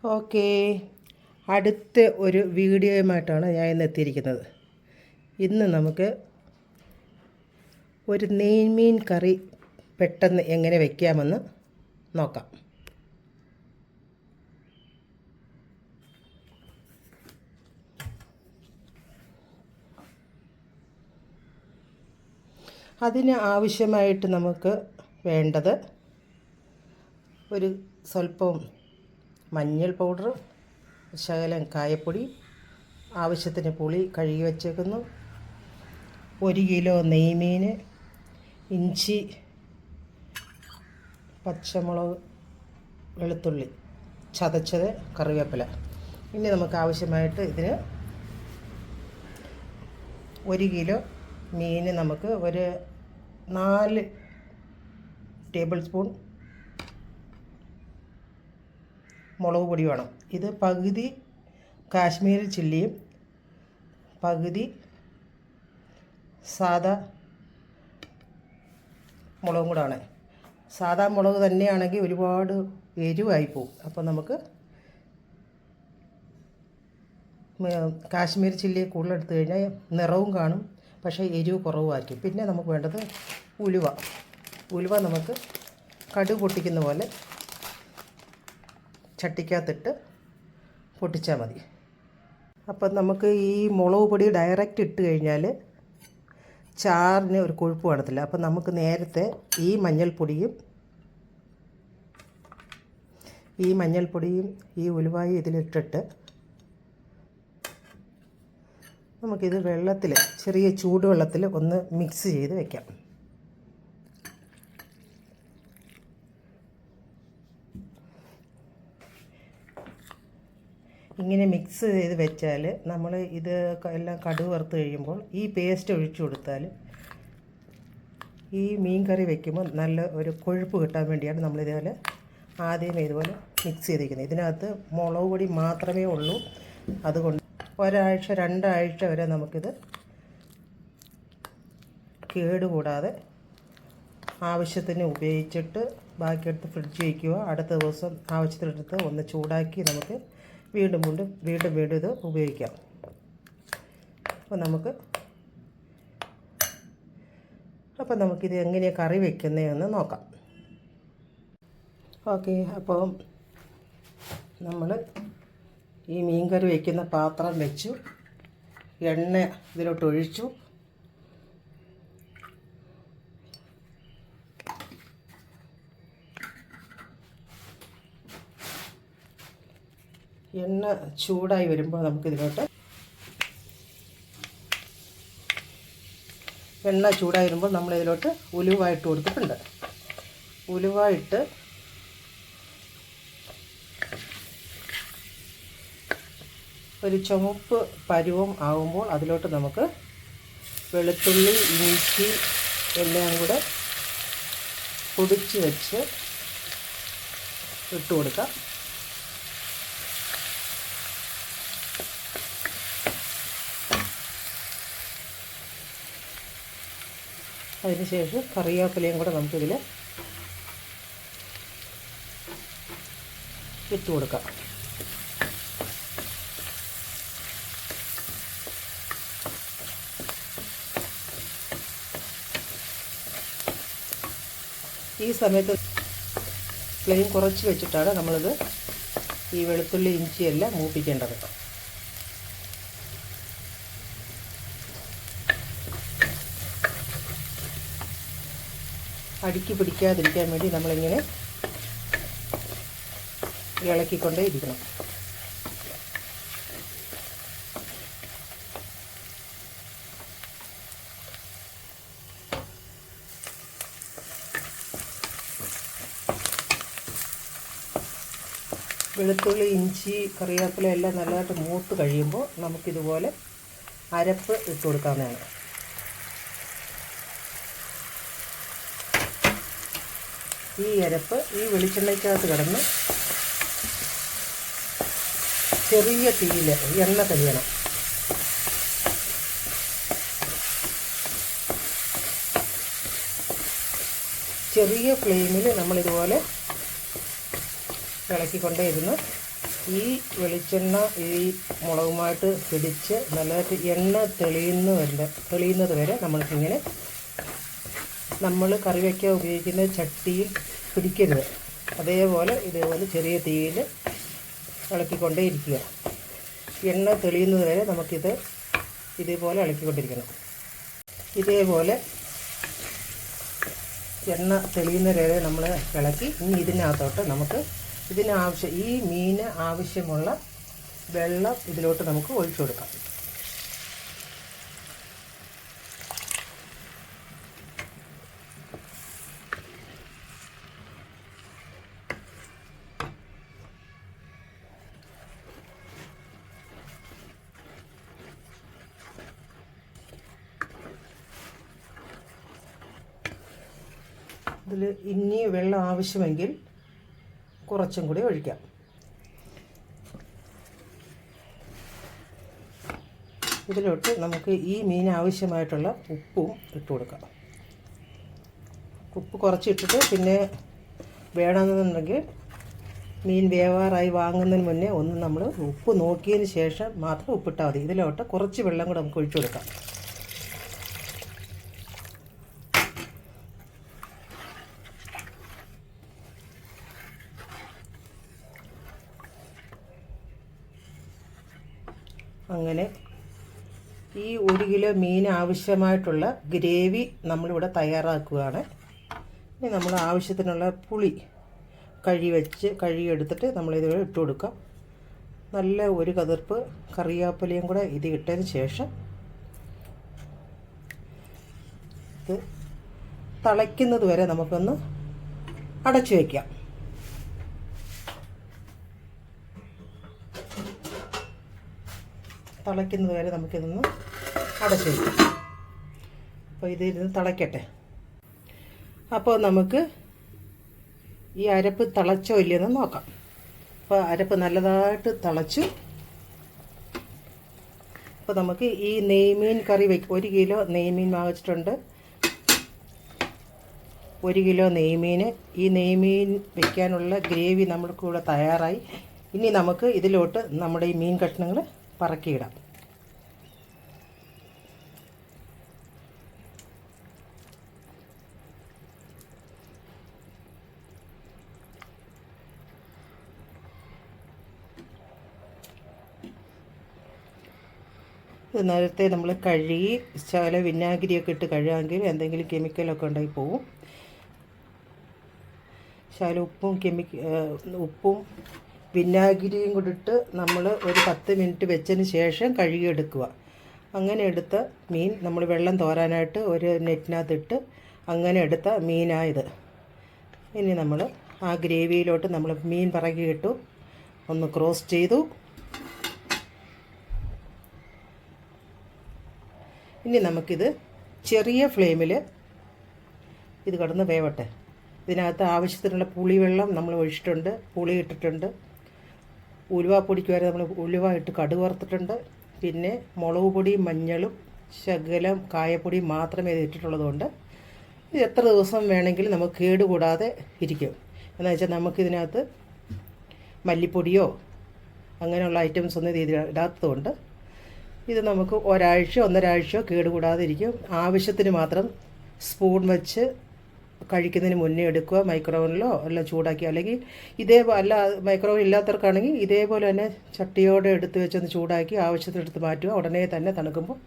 Okay, അടുത്ത ഒരു വീഡിയോയുമായിട്ടാണ് ഞാൻ ഇന്ന് എത്തിയിരിക്കുന്നത്. ഇന്ന് നമുക്ക് ഒരു നെയ്മീൻ കറി പെട്ടെന്ന് എങ്ങനെ വയ്ക്കാമെന്ന് നോക്കാം. അതിന് ആവശ്യമായിട്ട് നമുക്ക് വേണ്ടത് ഒരു സ്വല്പം മഞ്ഞൾ പൗഡർ, ശകലം കായപ്പൊടി, ആവശ്യത്തിന് പുളി കഴുകി വച്ചേക്കുന്നു, 1 കിലോ നെയ്മീൻ, ഇഞ്ചി, പച്ചമുളക്, വെളുത്തുള്ളി ചതച്ചത്, കറിവേപ്പില. ഇനി നമുക്ക് ആവശ്യമായിട്ട് ഇതിന് 1 കിലോ മീൻ നമുക്ക് ഒരു 4 ടേബിൾ സ്പൂൺ മുളക് പൊടി വേണം. ഇത് പകുതി കാശ്മീരി ചില്ലിയും പകുതി സാദാ മുളകും കൂടാണ്. സാദാ മുളക് തന്നെയാണെങ്കിൽ ഒരുപാട് എരിവായി പോകും. അപ്പോൾ നമുക്ക് കാശ്മീരി ചില്ലി കൂടുതലെടുത്ത് കഴിഞ്ഞാൽ നിറവും കാണും, പക്ഷേ എരിവ് കുറവായിരിക്കും. പിന്നെ നമുക്ക് വേണ്ടത് ഉലുവ നമുക്ക് കടുക് പൊട്ടിക്കുന്ന പോലെ ചട്ടിക്കകത്തിട്ട് പൊട്ടിച്ചാൽ മതി. അപ്പം നമുക്ക് ഈ മുളക് പൊടി ഡയറക്റ്റ് ഇട്ട് കഴിഞ്ഞാൽ ചാറിന് ഒരു കൊഴുപ്പ് കാണത്തില്ല. അപ്പം നമുക്ക് നേരത്തെ ഈ മഞ്ഞൾപ്പൊടിയും ഈ ഉലുവായും ഇതിലിട്ടിട്ട് നമുക്കിത് വെള്ളത്തിൽ, ചെറിയ ചൂടുവെള്ളത്തിൽ ഒന്ന് മിക്സ് ചെയ്ത് വയ്ക്കാം. ഇങ്ങനെ മിക്സ് ചെയ്ത് വെച്ചാൽ നമ്മൾ ഇത് എല്ലാം കടുക് വറുത്ത് കഴിയുമ്പോൾ ഈ പേസ്റ്റ് ഒഴിച്ചു കൊടുത്താൽ ഈ മീൻ കറി വയ്ക്കുമ്പോൾ നല്ല ഒരു കൊഴുപ്പ് കിട്ടാൻ വേണ്ടിയാണ് നമ്മളിതേപോലെ ആദ്യമേ ഇതുപോലെ മിക്സ് ചെയ്തിരിക്കുന്നത്. ഇതിനകത്ത് മുളക് പൊടി മാത്രമേ ഉള്ളൂ. അതുകൊണ്ട് 1-2 ആഴ്ച വരെ നമുക്കിത് കേടുകൂടാതെ ആവശ്യത്തിന് ഉപയോഗിച്ചിട്ട് ബാക്കിയെടുത്ത് ഫ്രിഡ്ജ് വയ്ക്കുക. അടുത്ത ദിവസം ആവശ്യത്തിനെടുത്ത് ഒന്ന് ചൂടാക്കി നമുക്ക് വീണ്ടും ഇത് ഉപയോഗിക്കാം. അപ്പോൾ നമുക്കിത് എങ്ങനെയാണ് കറി വയ്ക്കുന്നതെന്ന് നോക്കാം. ഓക്കെ, അപ്പോൾ നമ്മൾ ഈ മീൻ കറി വയ്ക്കുന്ന പാത്രം വെച്ചു, എണ്ണ ഇതിലോട്ട് ഒഴിച്ചു. എണ്ണ ചൂടായി വരുമ്പോൾ നമുക്കിതിലോട്ട് നമ്മളിതിലോട്ട് ഉലുവ ഇട്ട് കൊടുത്തിട്ടുണ്ട്. ഉലുവ ഇട്ട് ഒരു ചുവപ്പ് പരുവം ആകുമ്പോൾ അതിലോട്ട് നമുക്ക് വെളുത്തുള്ളി, ഇഞ്ചി എല്ലാം കൂടെ പൊടിച്ച് വെച്ച് ഇട്ട് കൊടുക്കാം. അതിനുശേഷം കറിവേപ്പിലയും കൂടെ നമുക്കിതിൽ ഇട്ട് കൊടുക്കാം. ഈ സമയത്ത് ഫ്ലെയിം കുറച്ച് വെച്ചിട്ടാണ് നമ്മളിത് ഈ വെളുത്തുള്ളി ഇഞ്ചിയെല്ലാം മൂപ്പിക്കേണ്ടത്. അടുക്കി പിടിക്കാതിരിക്കാൻ വേണ്ടി നമ്മളിങ്ങനെ ഇളക്കിക്കൊണ്ടേ ഇരിക്കണം. വെളുത്തുള്ളി, ഇഞ്ചി, കറിവേപ്പില എല്ലാം നല്ലതായിട്ട് മൂത്ത് കഴിയുമ്പോൾ നമുക്കിതുപോലെ അരപ്പ് ഇട്ട് കൊടുക്കാവുന്നതാണ്. ഈ അരപ്പ് ഈ വെളിച്ചെണ്ണയ്ക്കകത്ത് കിടന്ന് ചെറിയ തീയിൽ എണ്ണ കഴിയണം. ചെറിയ ഫ്ലെയിമിൽ നമ്മളിതുപോലെ ഇളക്കിക്കൊണ്ടേ ഇരുന്ന് ഈ വെളിച്ചെണ്ണ ഈ മുളകുമായിട്ട് പിടിച്ച് നല്ലതായിട്ട് എണ്ണ തെളിയുന്നത് വരെ നമ്മൾക്കിങ്ങനെ നമ്മൾ കറി വയ്ക്കാൻ ഉപയോഗിക്കുന്ന ചട്ടിയിൽ പിടിക്കരുത്. ഇതേപോലെ ചെറിയ തീയിൽ ഇളക്കിക്കൊണ്ടേ ഇരിക്കുക. എണ്ണ തെളിയുന്നത് വരെ നമുക്കിത് ഇതേപോലെ ഇളക്കിക്കൊണ്ടിരിക്കണം. ഇതേപോലെ എണ്ണ തെളിയുന്നത് വരെ നമ്മൾ ഇളക്കി ഇനി ഇതിനകത്തോട്ട് നമുക്ക് ഈ മീന് ആവശ്യമുള്ള വെള്ളം ഇതിലോട്ട് നമുക്ക് ഒഴിച്ചു കൊടുക്കാം. ഇതിൽ ഇനി വെള്ളം ആവശ്യമെങ്കിൽ കുറച്ചും കൂടി ഒഴിക്കാം. ഇതിലോട്ട് നമുക്ക് ഈ മീൻ ആവശ്യമായിട്ടുള്ള ഉപ്പും ഇട്ട് കൊടുക്കാം. ഉപ്പ് കുറച്ചിട്ടിട്ട് പിന്നെ വേണമെന്നുണ്ടെങ്കിൽ മീൻ വേവാറായി വാങ്ങുന്നതിന് മുന്നേ ഒന്ന് നമ്മൾ ഉപ്പ് നോക്കിയതിന് ശേഷം മാത്രം ഉപ്പിട്ടാൽ മതി. ഇതിലോട്ട് കുറച്ച് വെള്ളം കൂടെ നമുക്ക് ഒഴിച്ചു കൊടുക്കാം. അങ്ങനെ ഈ 1 കിലോ മീൻ ആവശ്യമായിട്ടുള്ള ഗ്രേവി നമ്മളിവിടെ തയ്യാറാക്കുകയാണ്. ഇനി നമ്മൾ ആവശ്യത്തിനുള്ള പുളി കഴുകിയെടുത്തിട്ട് നമ്മളിതിവിടെ ഇട്ട് കൊടുക്കാം. നല്ല ഒരു കതിർപ്പ് കറിവേപ്പിലയും കൂടെ ഇത് ഇട്ടതിന് ശേഷം ഇത് തിളയ്ക്കുന്നത് വരെ നമുക്കൊന്ന് അടച്ചു വയ്ക്കാം. തിളയ്ക്കുന്നത് വരെ നമുക്കിതൊന്ന് അടച്ചു വയ്ക്കാം. അപ്പോൾ ഇതിരുന്ന് തിളയ്ക്കട്ടെ. അപ്പോൾ നമുക്ക് ഈ അരപ്പ് തിളച്ചോ ഇല്ലയെന്ന് നോക്കാം. അപ്പോൾ അരപ്പ് നല്ലതായിട്ട് തിളച്ചു. അപ്പോൾ നമുക്ക് ഈ നെയ്മീൻ കറി 1 കിലോ നെയ്മീൻ വാങ്ങിച്ചിട്ടുണ്ട്. 1 കിലോ നെയ്മീൻ. ഈ നെയ്മീൻ വയ്ക്കാനുള്ള ഗ്രേവി നമ്മൾക്ക് ഇവിടെ തയ്യാറായി. ഇനി നമുക്ക് ഇതിലോട്ട് നമ്മുടെ ഈ മീൻ കഷ്ണങ്ങൾ പറക്കിയിടാം. ഇത് നേരത്തെ നമ്മൾ കഴുകി ശകലം വിനാഗിരിയൊക്കെ ഇട്ട് കഴുകാമെങ്കിൽ എന്തെങ്കിലും കെമിക്കലൊക്കെ ഉണ്ടായി പോവും. ശകലം ഉപ്പും വിനാഗിരിയും കൂടി ഇട്ട് നമ്മൾ ഒരു 10 മിനിറ്റ് വെച്ചതിന് ശേഷം കഴുകിയെടുക്കുക. അങ്ങനെ എടുത്ത മീൻ നമ്മൾ വെള്ളം തോരാനായിട്ട് ഒരു നെറ്റിനകത്തിട്ട് അങ്ങനെ എടുത്ത മീനായത്. ഇനി നമ്മൾ ആ ഗ്രേവിയിലോട്ട് നമ്മൾ മീൻ പറക്കിയിട്ടു, ഒന്ന് ക്രോസ് ചെയ്തു. ഇനി നമുക്കിത് ചെറിയ ഫ്ലെയിമിൽ ഇത് കിടന്ന് വേവട്ടെ. ഇതിനകത്ത് ആവശ്യത്തിനുള്ള പുളിവെള്ളം നമ്മൾ ഒഴിച്ചിട്ടുണ്ട്, പുളി ഇട്ടിട്ടുണ്ട്. ഉലുവാപ്പൊടിക്ക് വരെ നമ്മൾ ഉലുവ ഇട്ട് കടുക് വറുത്തിട്ടുണ്ട്. പിന്നെ മുളക് പൊടിയും മഞ്ഞളും ശകലം കായപ്പൊടിയും മാത്രമേ ഇത് ഇട്ടിട്ടുള്ളതുകൊണ്ട് ഇത് എത്ര ദിവസം വേണമെങ്കിലും നമുക്ക് കേടുകൂടാതെ ഇരിക്കും. എന്ന് വെച്ചാൽ നമുക്കിതിനകത്ത് മല്ലിപ്പൊടിയോ അങ്ങനെയുള്ള ഐറ്റംസ് ഒന്നും ഇത് ഇടാത്തതുകൊണ്ട് ഇത് നമുക്ക് ഒരാഴ്ചയോ 1.5 ആഴ്ചയോ കേടുകൂടാതെ ഇരിക്കും. ആവശ്യത്തിന് മാത്രം സ്പൂൺ വെച്ച് കഴിക്കുന്നതിന് മുന്നേ എടുക്കുക. മൈക്രോവനിലോ എല്ലാം ചൂടാക്കി, അല്ലെങ്കിൽ അല്ല മൈക്രോവൻ ഇല്ലാത്തവർക്കാണെങ്കിൽ ഇതേപോലെ തന്നെ ചട്ടിയോടെ എടുത്ത് വെച്ചൊന്ന് ചൂടാക്കി ആവശ്യത്തിനെടുത്ത് മാറ്റുക. ഉടനെ തന്നെ തണുക്കുമ്പോൾ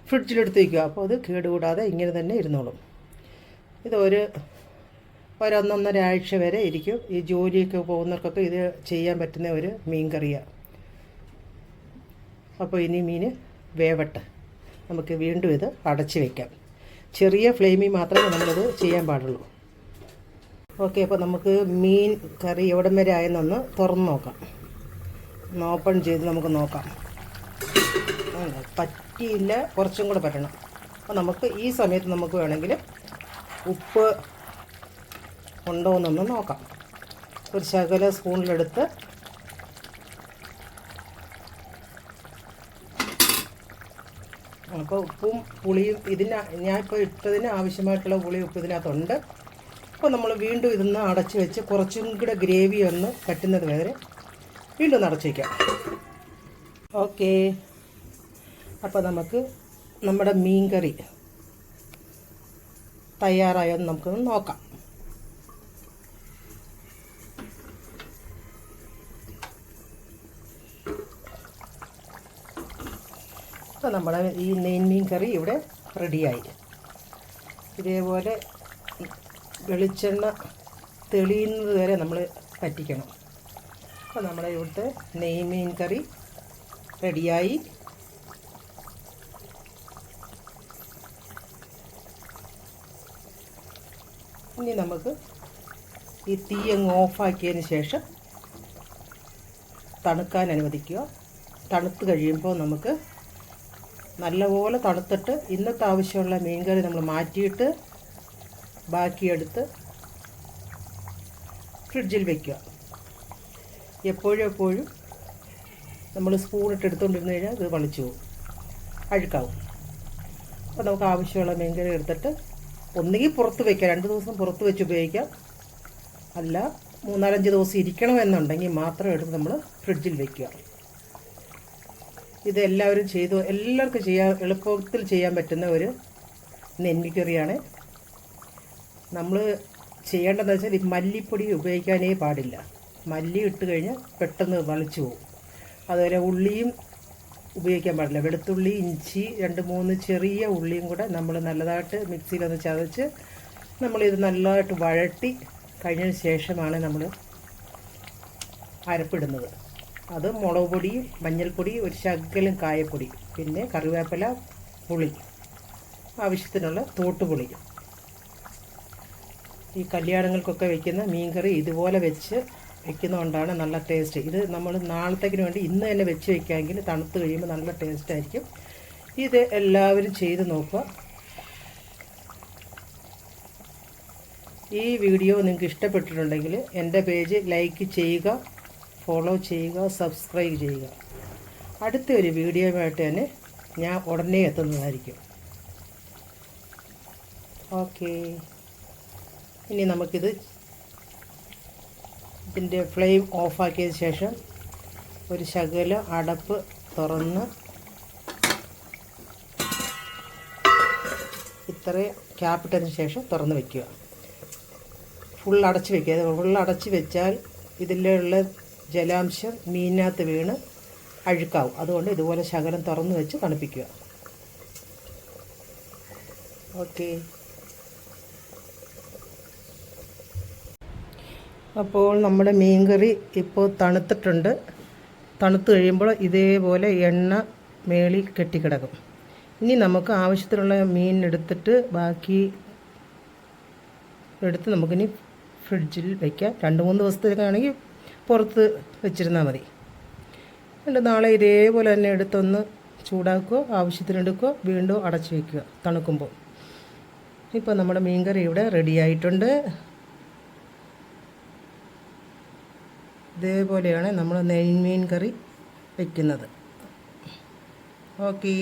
ഫ്രിഡ്ജിലെടുത്ത് വയ്ക്കുക. അപ്പോൾ അത് കേടുകൂടാതെ ഇങ്ങനെ തന്നെ ഇരുന്നോളും. ഇത് ഒരു 1-1.5 ആഴ്ച വരെ ഇരിക്കും. ഈ ജോലിയൊക്കെ പോകുന്നവർക്കൊക്കെ ഇത് ചെയ്യാൻ പറ്റുന്ന ഒരു മീൻ കറിയാണ്. അപ്പോൾ ഇനി മീൻ വേവട്ടെ. നമുക്ക് വീണ്ടും ഇത് അടച്ച് വയ്ക്കാം. ചെറിയ ഫ്ലെയിമിൽ മാത്രമേ നമ്മളിത് ചെയ്യാൻ പാടുള്ളൂ. ഓക്കെ, അപ്പോൾ നമുക്ക് മീൻ കറി എവിടം വരെ ആയെന്നൊന്ന് തുറന്ന് നോക്കാം. ഒന്ന് ഓപ്പൺ ചെയ്ത് നമുക്ക് നോക്കാം. പറ്റിയില്ല, കുറച്ചും കൂടെ പറ്റണം. അപ്പോൾ നമുക്ക് ഈ സമയത്ത് നമുക്ക് വേണമെങ്കിൽ ഉപ്പ് ഉണ്ടോ എന്നൊന്ന് നോക്കാം. ഒരു ശകല സ്പൂണിലെടുത്ത് അപ്പോൾ ഉപ്പും പുളിയും ഞാൻ ഇപ്പോൾ ഇട്ടതിന് ആവശ്യമായിട്ടുള്ള പുളിയും ഉപ്പ് ഇതിനകത്തുണ്ട്. അപ്പോൾ നമ്മൾ വീണ്ടും ഇതൊന്ന് അടച്ച് വെച്ച് കുറച്ചും കൂടെ ഗ്രേവി ഒന്ന് പറ്റുന്നത് വരെ വീണ്ടും ഒന്ന് അടച്ച് വയ്ക്കാം. ഓക്കേ, അപ്പോൾ നമുക്ക് നമ്മുടെ മീൻ കറി തയ്യാറായെന്ന് നമുക്കൊന്ന് നോക്കാം. അപ്പോൾ നമ്മുടെ ഈ നെയ്മീൻ കറി ഇവിടെ റെഡിയായി. ഇതേപോലെ വെളിച്ചെണ്ണ തെളിയുന്നത് വരെ നമ്മൾ പറ്റിക്കണം. അപ്പോൾ നമ്മുടെ ഇവിടുത്തെ നെയ്മീൻ കറി റെഡിയായി. ഇനി നമുക്ക് ഈ തീ അങ്ങ് ഓഫാക്കിയതിന് ശേഷം തണുക്കാൻ അനുവദിക്കുക. തണുത്ത് കഴിയുമ്പോൾ നമുക്ക് നല്ലപോലെ തണുത്തിട്ട് ഇന്നത്തെ ആവശ്യമുള്ള മീൻ കറി നമ്മൾ മാറ്റിയിട്ട് ബാക്കിയെടുത്ത് ഫ്രിഡ്ജിൽ വയ്ക്കുക. എപ്പോഴും നമ്മൾ സ്പൂണിട്ട് എടുത്തുകൊണ്ടിരുന്ന് കഴിഞ്ഞാൽ ഇത് വളിച്ചു പോകും, അഴുക്കാവും. അപ്പോൾ നമുക്ക് ആവശ്യമുള്ള മീൻ കറി എടുത്തിട്ട് ഒന്നുകിൽ പുറത്ത് വയ്ക്കാം, 2 ദിവസം പുറത്ത് വെച്ച് ഉപയോഗിക്കാം. അല്ല 3-4-5 ദിവസം ഇരിക്കണമെന്നുണ്ടെങ്കിൽ മാത്രം എടുത്ത് നമ്മൾ ഫ്രിഡ്ജിൽ വയ്ക്കുക. ഇത് എല്ലാവർക്കും എളുപ്പത്തിൽ ചെയ്യാൻ പറ്റുന്ന ഒരു നെല്ലിക്കറിയാണ്. നമ്മൾ ചെയ്യേണ്ടതെന്ന് വെച്ചാൽ ഈ മല്ലിപ്പൊടി ഉപയോഗിക്കാനേ പാടില്ല. മല്ലി ഇട്ട് കഴിഞ്ഞാൽ പെട്ടെന്ന് വളിച്ചു പോകും. അതുപോലെ ഉള്ളിയും ഉപയോഗിക്കാൻ പാടില്ല. വെളുത്തുള്ളി, ഇഞ്ചി, 2-3 ചെറിയ ഉള്ളിയും കൂടെ നമ്മൾ നല്ലതായിട്ട് മിക്സിയിലൊന്ന് ചതച്ച് നമ്മളിത് നല്ലതായിട്ട് വഴട്ടി കഴിഞ്ഞതിന് ശേഷമാണ് നമ്മൾ അരപ്പിടുന്നത്. അത് മുളക് പൊടി, മഞ്ഞൾപ്പൊടി, ഒരു ശകലം കായപ്പൊടി, പിന്നെ കറിവേപ്പില, പുളി, ആവശ്യത്തിനുള്ള തോട്ടുപുളി. ഈ കല്യാണങ്ങൾക്കൊക്കെ വയ്ക്കുന്ന മീൻകറി ഇതുപോലെ വെച്ച് വയ്ക്കുന്നതുകൊണ്ടാണ് നല്ല ടേസ്റ്റ്. ഇത് നമ്മൾ നാളത്തേക്കിന് വേണ്ടി ഇന്ന് തന്നെ വെച്ച് വയ്ക്കാമെങ്കിൽ തണുത്ത് കഴിയുമ്പോൾ നല്ല ടേസ്റ്റായിരിക്കും. ഇത് എല്ലാവരും ചെയ്ത് നോക്കുക. ഈ വീഡിയോ നിങ്ങൾക്ക് ഇഷ്ടപ്പെട്ടിട്ടുണ്ടെങ്കിൽ എൻ്റെ പേജ് ലൈക്ക് ചെയ്യുക, ഫോളോ ചെയ്യുക, സബ്സ്ക്രൈബ് ചെയ്യുക. അടുത്ത ഒരു വീഡിയോയുമായിട്ട് തന്നെ ഞാൻ ഉടനെ എത്തുന്നതായിരിക്കും. ഓക്കേ, ഇനി നമുക്കിത് ഇതിൻ്റെ ഫ്ലെയിം ഓഫാക്കിയതിന് ശേഷം ഒരു ശകലം അടപ്പ് തുറന്ന് ഇത്രയും ക്യാപ്പിട്ടതിന് ശേഷം തുറന്ന് വയ്ക്കുക. ഫുൾ അടച്ച് വയ്ക്കുക. ഫുൾ അടച്ച് വെച്ചാൽ ഇതിലുള്ള ജലാംശം മീനിനകത്ത് വീണ് അഴുക്കാവും. അതുകൊണ്ട് ഇതുപോലെ ശകലം തുറന്ന് വെച്ച് തണുപ്പിക്കുക. ഓക്കേ, അപ്പോൾ നമ്മുടെ മീൻകറി ഇപ്പോൾ തണുത്തിട്ടുണ്ട്. തണുത്ത് കഴിയുമ്പോൾ ഇതേപോലെ എണ്ണ മേളിൽ കെട്ടിക്കിടക്കും. ഇനി നമുക്ക് ആവശ്യത്തിനുള്ള മീൻ എടുത്തിട്ട് ബാക്കി എടുത്ത് നമുക്കിനി ഫ്രിഡ്ജിൽ വയ്ക്കാം. 2-3 ദിവസത്തേക്കാണെങ്കിൽ പുറത്ത് വെച്ചിരുന്നാൽ മതി. എന്നിട്ട് നാളെ ഇതേപോലെ തന്നെ എടുത്തൊന്ന് ചൂടാക്കുക, ആവശ്യത്തിനെടുക്കുക, വീണ്ടും അടച്ച് വയ്ക്കുക തണുക്കുമ്പോൾ. ഇപ്പോൾ നമ്മുടെ മീൻകറി ഇവിടെ റെഡിയായിട്ടുണ്ട്. ഇതേപോലെയാണ് നമ്മൾ നെയ്മീൻ കറി വയ്ക്കുന്നത്. ഓക്കേ.